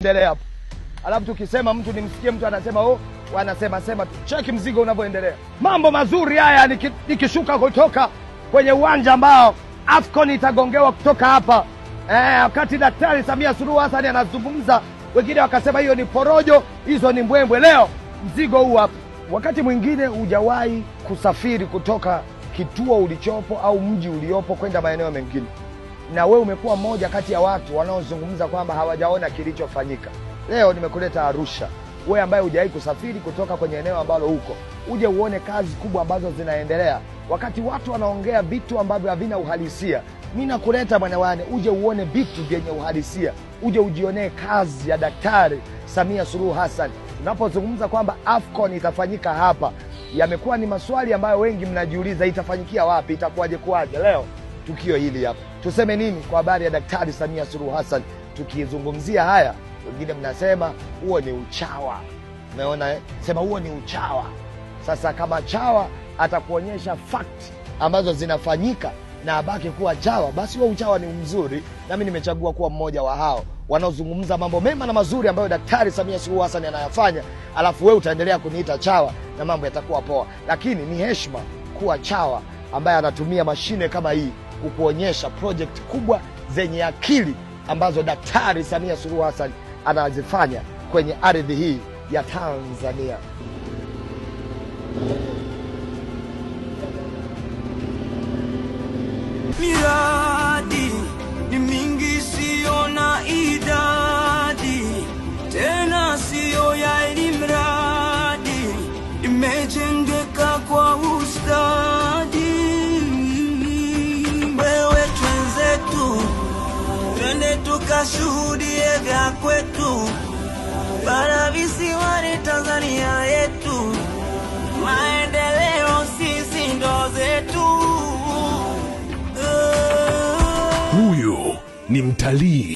Endelea hapo. Alafu tukisema mtu nimsikie mtu anasema wanasema tu. Cheki mzigo unavyoendelea. Mambo mazuri haya nikishuka kutoka kwenye uwanja ambao AFCON itagongewa kutoka hapa. Wakati Daktari Samia Suluhu Hassan anazungumza, wengine wakasema hiyo ni porojo, hizo ni mbwembwe. Leo mzigo huu hapa. Wakati mwingine hujawahi kusafiri kutoka kituo ulichopo au mji uliopo kwenda maeneo mengine, na wewe umekuwa mmoja kati ya watu wanaozungumza kwamba hawajaona kilichofanyika. Leo nimekuleta Arusha, wewe ambaye hujawahi kusafiri kutoka kwenye eneo ambalo huko, uje uone kazi kubwa ambazo zinaendelea. Wakati watu wanaongea vitu ambavyo havina uhalisia, mimi nakuleta mwanawane, uje uone vitu vyenye uhalisia, uje ujionee kazi ya Daktari Samia Suluhu Hassan. Unapozungumza kwamba AFCON itafanyika hapa, yamekuwa ni maswali ambayo wengi mnajiuliza, itafanyikia wapi, itakuwaje kuaje? Leo tukio hili hapa. Tuseme nini kwa habari ya Daktari Samia Suluhu Hassan? Tukizungumzia haya, wengine mnasema huo ni uchawa. Umeona Sema huo ni uchawa. Sasa kama chawa atakuonyesha fact ambazo zinafanyika na abaki kuwa chawa, basi huo uchawa ni mzuri. Nami nimechagua kuwa mmoja wa hao wanaozungumza mambo mema na mazuri ambayo Daktari Samia Suluhu Hassan anayafanya, alafu wewe utaendelea kuniita chawa na mambo yatakuwa poa. Lakini ni heshima kuwa chawa ambaye anatumia mashine kama hii kukuonyesha project kubwa zenye akili ambazo Daktari Samia Suluhu Hassan anazifanya kwenye ardhi hii ya Tanzania. Miradi ni mingi, sio na idadi, tena sio ya ilimradi, imejengeka kwa ustadi. Wewe twenzetu, twende tukashuhudie vya kwetu, bara visiwani Tanzania yetu, maendeleo sisi ndo zetu. Huyu ni mtalii.